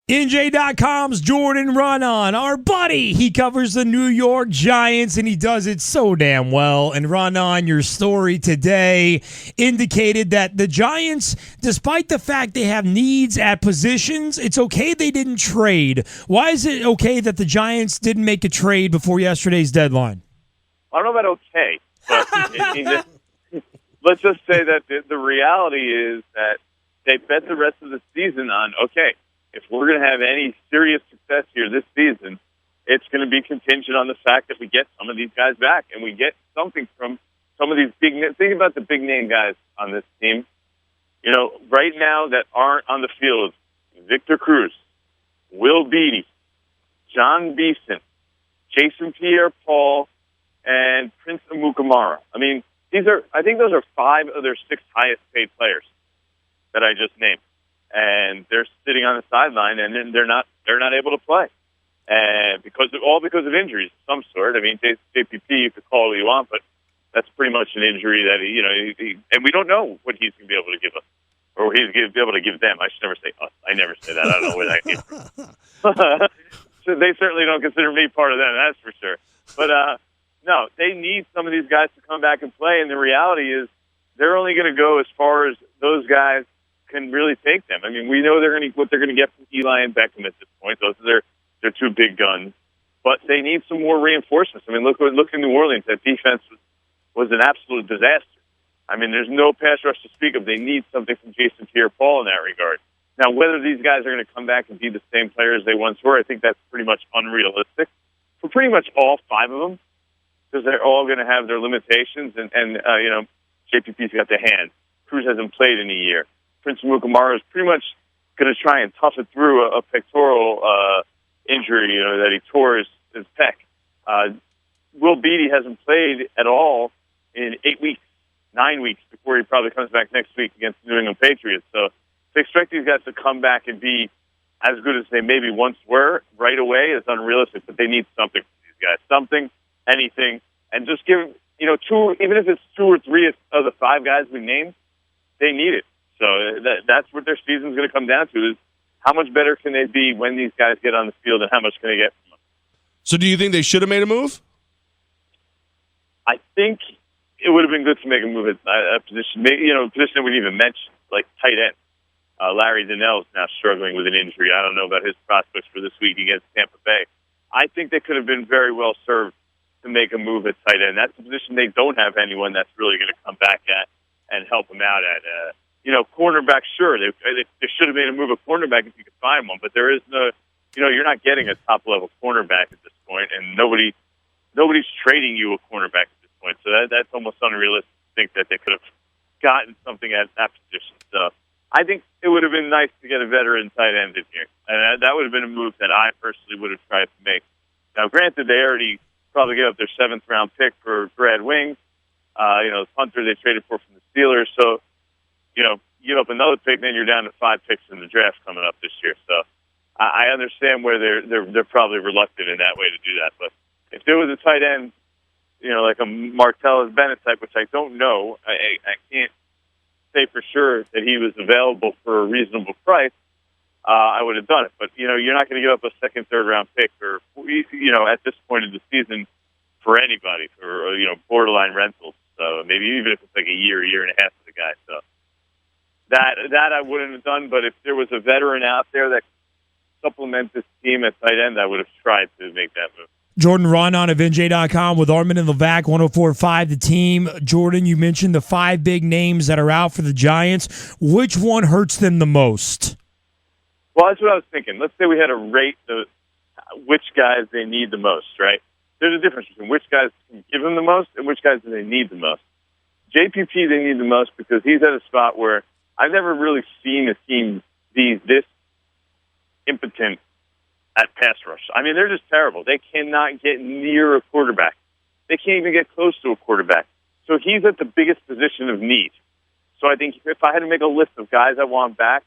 NJ.com's Jordan Raanan, our buddy. He covers the New York Giants, and he does it so damn well. And Raanan, your story today indicated that the Giants, despite the fact they have needs at positions, it's okay they didn't trade. Why is it okay that the Giants didn't make a trade before yesterday's deadline? I don't know about okay, but let's just say that the reality is that they bet the rest of the season on, okay, if we're going to have any serious success here this season, it's going to be contingent on the fact that we get some of these guys back and we get something from some of these big names. Think about the big name guys on this team. You know, right now that aren't on the field, Victor Cruz, Will Beatty, John Beeson, Jason Pierre-Paul, and Prince Amukamara. I mean, I think those are 5 of their 6 highest paid players that I just named. And they're sitting on the sideline, and then they're not able to play, and because of injuries of some sort. I mean, JPP, you could call it what you want, but that's pretty much an injury that and we don't know what he's going to be able to give us, or he's going to be able to give them. I should never say us. I never say that. I don't know where that came from. So they certainly don't consider me part of them. That's for sure. But no, they need some of these guys to come back and play, and the reality is they're only going to go as far as those guys can really take them. I mean, we know what they're going to get from Eli and Beckham at this point. Those are their 2 big guns, but they need some more reinforcements. I mean, look in New Orleans. That defense was an absolute disaster. I mean, there's no pass rush to speak of. They need something from Jason Pierre-Paul in that regard. Now, whether these guys are going to come back and be the same players they once were, I think that's pretty much unrealistic for pretty much all 5 of them, because they're all going to have their limitations. And JPP's got the hand. Cruz hasn't played in a year. Prince Amukamara is pretty much going to try and tough it through a pectoral injury, that he tore his pec. Will Beatty hasn't played at all in 8 weeks, 9 weeks before he probably comes back next week against the New England Patriots. So to expect these guys to come back and be as good as they maybe once were right away is unrealistic, but they need something from these guys, something, anything, and just give, 2, even if it's 2 or 3 of the 5 guys we named, they need it. So that's what their season's going to come down to, is how much better can they be when these guys get on the field, and how much can they get from them. So do you think they should have made a move? I think it would have been good to make a move at a position, a position that we didn't even mention, like tight end. Larry Donnell is now struggling with an injury. I don't know about his prospects for this week against Tampa Bay. I think they could have been very well served to make a move at tight end. That's a position they don't have anyone that's really going to come back at and help them out at. Cornerback, sure. They should have made a move at cornerback if you could find one, but there is no, you're not getting a top-level cornerback at this point, and nobody's trading you a cornerback at this point. So that's almost unrealistic to think that they could have gotten something at that position. So I think it would have been nice to get a veteran tight end in here, and that would have been a move that I personally would have tried to make. Now, granted, they already probably gave up their 7th-round pick for Brad Wing, the punter they traded for from the Steelers, so you give up another pick, then you're down to 5 picks in the draft coming up this year. So I understand where they're probably reluctant in that way to do that. But if there was a tight end, like a Martellus Bennett type, which I don't know, I can't say for sure that he was available for a reasonable price, I would have done it. But you're not going to give up a 2nd, 3rd round pick, or at this point of the season for anybody, for borderline rentals. So maybe even if it's like a year and a half for the guy. So. That I wouldn't have done, but if there was a veteran out there that could supplement this team at tight end, I would have tried to make that move. Jordan Raanan of NJ.com with Armen and Levack, 104.5 The Team. Jordan, you mentioned the 5 big names that are out for the Giants. Which one hurts them the most? Well, that's what I was thinking. Let's say we had to rate which guys they need the most, right? There's a difference between which guys can give them the most and which guys do they need the most. JPP they need the most because he's at a spot where I've never really seen a team be this impotent at pass rush. I mean, they're just terrible. They cannot get near a quarterback. They can't even get close to a quarterback. So he's at the biggest position of need. So I think if I had to make a list of guys I want back,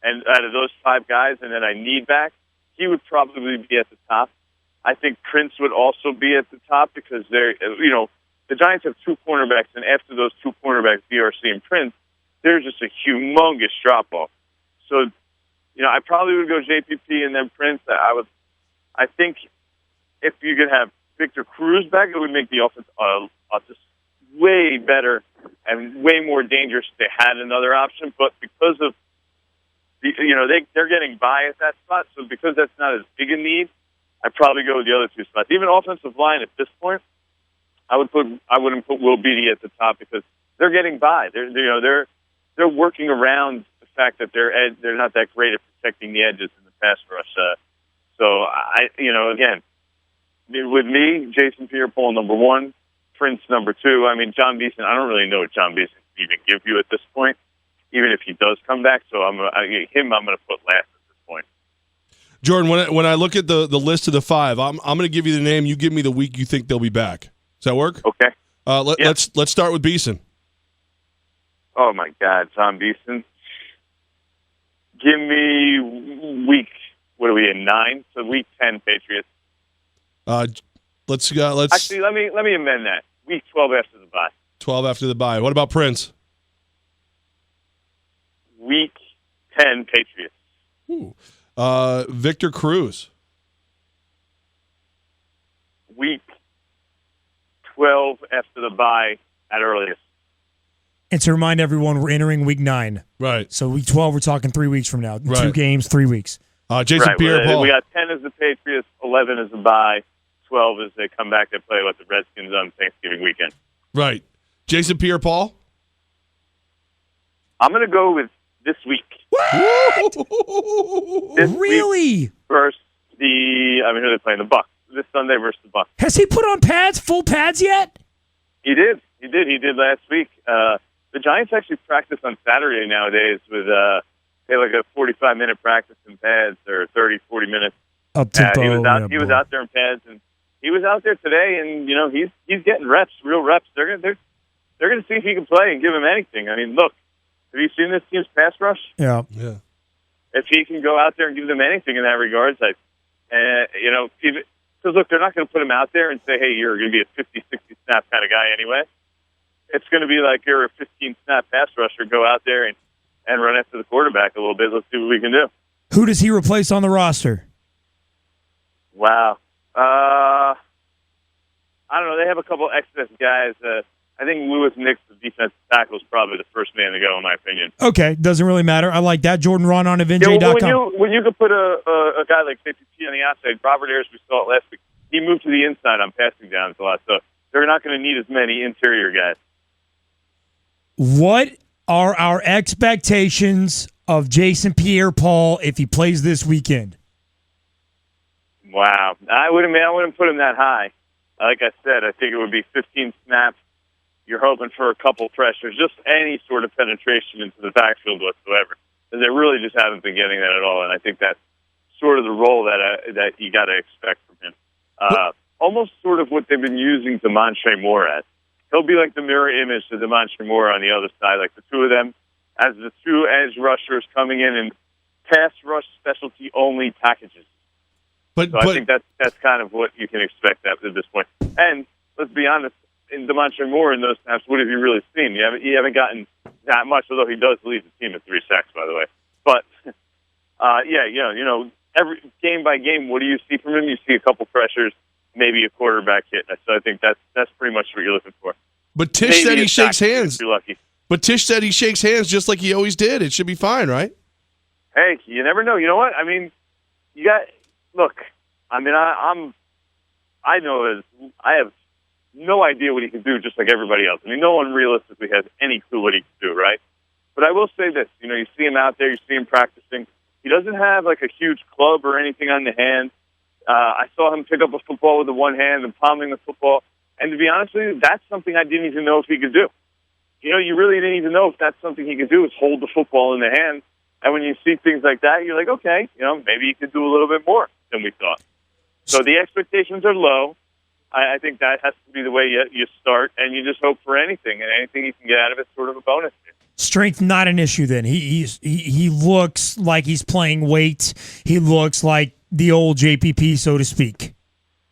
and out of those 5 guys, and then I need back, he would probably be at the top. I think Prince would also be at the top because the Giants have 2 cornerbacks, and after those 2 cornerbacks, BRC and Prince, there's just a humongous drop-off. So, I probably would go JPP and then Prince. I think if you could have Victor Cruz back, it would make the offense just way better and way more dangerous if they had another option. But because of they're getting by at that spot, so because that's not as big a need, I'd probably go with the other two spots. Even offensive line at this point, I wouldn't put Will Beatty at the top because they're getting by. They're working around the fact that they're not that great at protecting the edges in the pass rush. So again, with me, Jason Pierre-Paul number 1, Prince number 2. I mean, John Beeson. I don't really know what John Beeson can even give you at this point, even if he does come back. So I'm going to put last at this point. Jordan, when I look at the list of the 5, I'm going to give you the name. You give me the week you think they'll be back. Does that work? Okay. Let's start with Beeson. Oh my God, John Beeson. Give me week. What are we in 9? So week 10 Patriots. Let's actually let me amend that. Week 12 after the bye. 12 after the bye. What about Prince? Week 10 Patriots. Ooh. Victor Cruz. Week 12 after the bye at earliest. And to remind everyone, we're entering week 9. Right. So week 12, we're talking 3 weeks from now. Right. 2 games, 3 weeks. Jason Pierre-Paul. We got 10 as the Patriots, 11 as the bye, 12 as they come back. They play with the Redskins on Thanksgiving weekend. Right. Jason Pierre-Paul? I'm going to go with this week. What? This really? Week versus who are they playing? The Bucs. This Sunday versus the Bucs. Has he put on pads, full pads yet? He did. He did last week. The Giants actually practice on Saturday nowadays with they have like a 45-minute practice in pads or 30, 40 minutes. Up tempo. He was out there in pads, and he was out there today, and he's getting reps, real reps. They're gonna see if he can play and give him anything. I mean, look, have you seen this team's pass rush? Yeah. If he can go out there and give them anything in that regard, because look, they're not going to put him out there and say, hey, you're going to be a 50, 60 snap kind of guy anyway. It's going to be like you're a 15 snap pass rusher. Go out there and run after the quarterback a little bit. Let's see what we can do. Who does he replace on the roster? Wow. I don't know. They have a couple excess guys. I think Lewis Nix, the defensive tackle, is probably the first man to go, in my opinion. Okay, doesn't really matter. I like that. Jordan Raanan of NJ.com. When you could put a guy like JPP on the outside, Robert Ayers, we saw it last week, he moved to the inside on passing downs a lot, so they're not going to need as many interior guys. What are our expectations of Jason Pierre-Paul if he plays this weekend? Wow. I wouldn't put him that high. Like I said, I think it would be 15 snaps. You're hoping for a couple pressures, just any sort of penetration into the backfield whatsoever. And they really just haven't been getting that at all, and I think that's sort of the role that you got to expect from him. Almost sort of what they've been using Demontre Moore as. He'll be like the mirror image to Demontre Moore on the other side, like the two of them as the two edge rushers coming in and pass rush specialty only packages. I think that's kind of what you can expect at this point. And let's be honest, in Demontre Moore in those snaps, what have you really seen? You haven't gotten that much, although he does lead the team at 3 sacks, by the way. But every game by game, what do you see from him? You see a couple pressures, maybe a quarterback hit. So I think that's pretty much what you're looking for. But Tish said he shakes hands. If you're lucky. But Tish said he shakes hands just like he always did. It should be fine, right? Hey, you never know. You know what? I mean, I have no idea what he can do, just like everybody else. I mean, no one realistically has any clue what he can do, right? But I will say this: you see him out there, you see him practicing. He doesn't have like a huge club or anything on the hand. I saw him pick up a football with the one hand and palming the football. And to be honest with you, that's something I didn't even know if he could do. You really didn't even know if that's something he could do, is hold the football in the hand. And when you see things like that, you're like, okay, maybe he could do a little bit more than we thought. So the expectations are low. I think that has to be the way you start, and you just hope for anything, and anything you can get out of it is sort of a bonus. Strength not an issue then. He looks like he's playing weight. He looks like the old JPP, so to speak.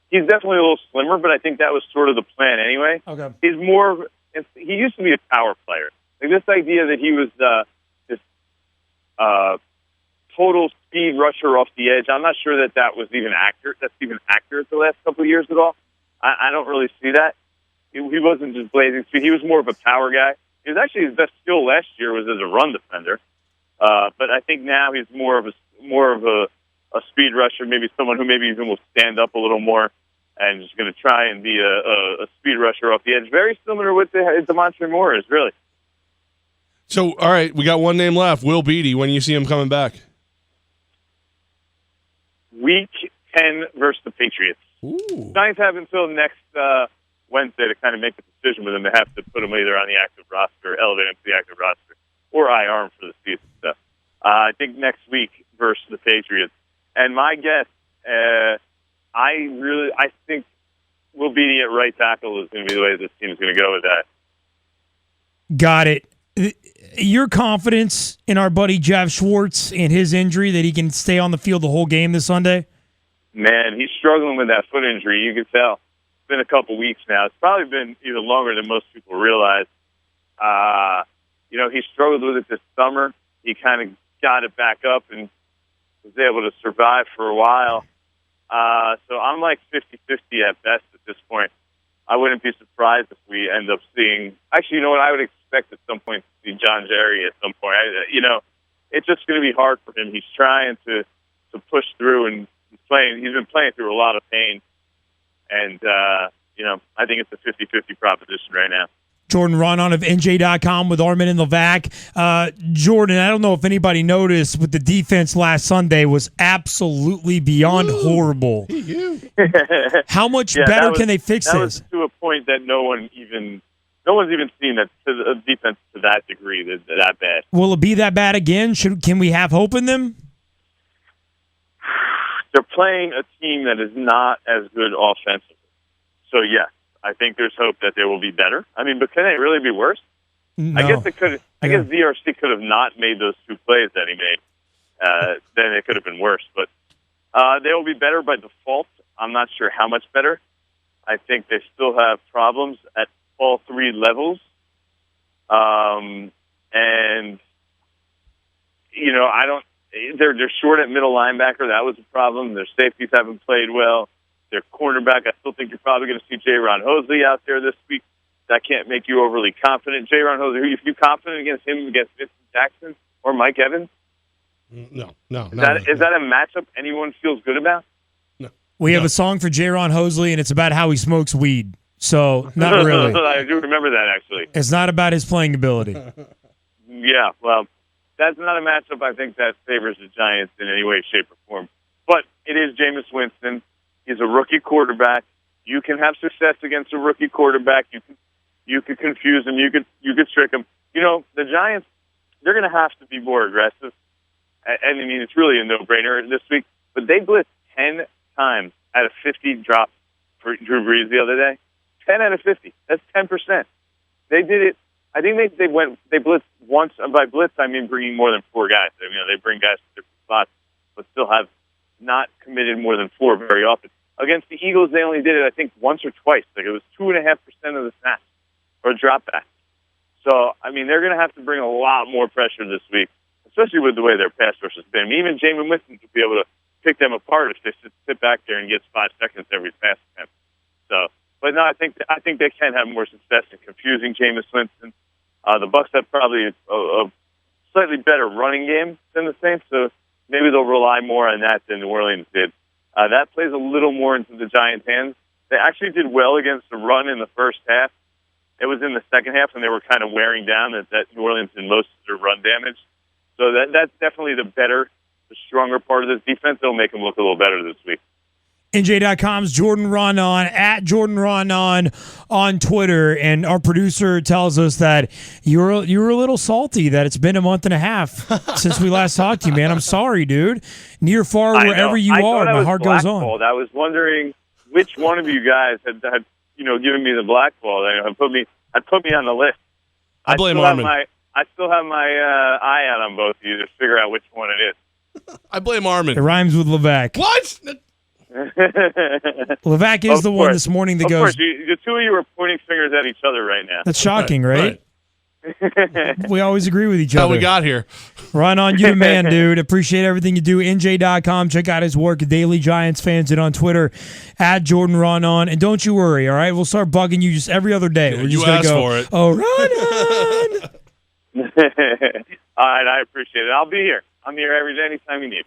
He's definitely a little slimmer, but I think that was sort of the plan anyway. Okay. He used to be a power player. Like this idea that he was this total speed rusher off the edge. I'm not sure that was even accurate. That's even accurate the last couple of years at all. I don't really see that. He wasn't just blazing speed. He was more of a power guy. He was actually his best skill last year was as a run defender. But I think now he's more of a speed rusher, maybe someone who maybe even will stand up a little more and is going to try and be a speed rusher off the edge. Very similar with DeMontre Moore is, really. So, all right, we got one name left, Will Beatty. When do you see him coming back? Week 10 versus the Patriots. Ooh. Giants have until next Wednesday to kind of make a decision with him. They have to put him either on the active roster, elevate him to the active roster, or IR him for the season. So, I think next week versus the Patriots. And my guess, I think Will Beatty at right tackle is going to be the way this team is going to go with that. Got it. Your confidence in our buddy Jeff Schwartz and his injury that he can stay on the field the whole game this Sunday? Man, he's struggling with that foot injury. You can tell. It's been a couple weeks now. It's probably been even longer than most people realize. He struggled with it this summer. He kind of got it back up and was able to survive for a while. So I'm like 50-50 at best at this point. I wouldn't be surprised if we end up seeing... Actually, you know what? I would expect at some point to see John Jerry at some point. It's just going to be hard for him. He's trying to push through, and he's been playing through a lot of pain. And, I think it's a 50-50 proposition right now. Jordan Raanan of NJ.com with Armen and Levack. Jordan, I don't know if anybody noticed, but the defense last Sunday was absolutely beyond horrible. How much better can they fix this? That was this? to a point that no one's even seen that to a defense to that degree that bad. Will it be that bad again? Can we have hope in them? They're playing a team that is not as good offensively. So, yes, I think there's hope that they will be better. I mean, but can they really be worse? No. I guess it could. I guess VRC could have not made those two plays that he made. Then it could have been worse. But they will be better by default. I'm not sure how much better. I think they still have problems at all three levels. They're short at middle linebacker. That was a problem. Their safeties haven't played well. Their cornerback, I still think you're probably going to see J-Ron Hosley out there this week. That can't make you overly confident. J-Ron Hosley, if you're confident against him, against Vincent Jackson or Mike Evans? No. Is that a matchup anyone feels good about? No. We have a song for J-Ron Hosley, and it's about how he smokes weed. So, not really. I do remember that, actually. It's not about his playing ability. Yeah, well, that's not a matchup I think that favors the Giants in any way, shape, or form. But it is Jameis Winston. He's a rookie quarterback. You can have success against a rookie quarterback. You could confuse him. You could trick him. The Giants, they're going to have to be more aggressive. I mean, it's really a no-brainer this week. But they blitzed 10 times out of 50 drops for Drew Brees the other day. 10 out of 50. That's 10%. They did it. I think they blitzed once. And by blitz, I mean bringing more than four guys. They bring guys to different spots, but still have not committed more than four very often. Against the Eagles, they only did it, I think, once or twice. Like it was 2.5% of the snaps or dropbacks. So, I mean, they're going to have to bring a lot more pressure this week, especially with the way their pass rush has been. I mean, even Jameis Winston will be able to pick them apart if they sit back there and gets 5 seconds every pass attempt. So, but no, I think they can have more success in confusing Jameis Winston. The Bucs have probably a slightly better running game than the Saints, so maybe they'll rely more on that than New Orleans did. That plays a little more into the Giants' hands. They actually did well against the run in the first half. It was in the second half when they were kind of wearing down that New Orleans did most of their run damage. So that's definitely the stronger part of this defense. It'll make them look a little better this week. NJ.com's Jordan Raanan, at Jordan Raanan on Twitter, and our producer tells us that you were a little salty that it's been a month and a half since we last talked to you, man. I'm sorry, dude. Near, far, wherever you are, my heart goes on. I was wondering which one of you guys had given me the blackball. Had put me on the list. I blame Armen. I still have my eye out on both of you to figure out which one it is. I blame Armen. It rhymes with Levack. What? Levack is the one this morning that goes. Of course, the two of you are pointing fingers at each other right now. That's shocking, right? We always agree with each How other. we got here. Raanan, you the man, dude. Appreciate everything you do. NJ.com. Check out his work. Daily Giants fans and on Twitter at Jordan Raanan. And don't you worry, all right? We'll start bugging you just every other day. Yeah, We're just you gonna asked go, for it. Oh, Raanan. All right, I appreciate it. I'll be here. I'm here every day, anytime you need.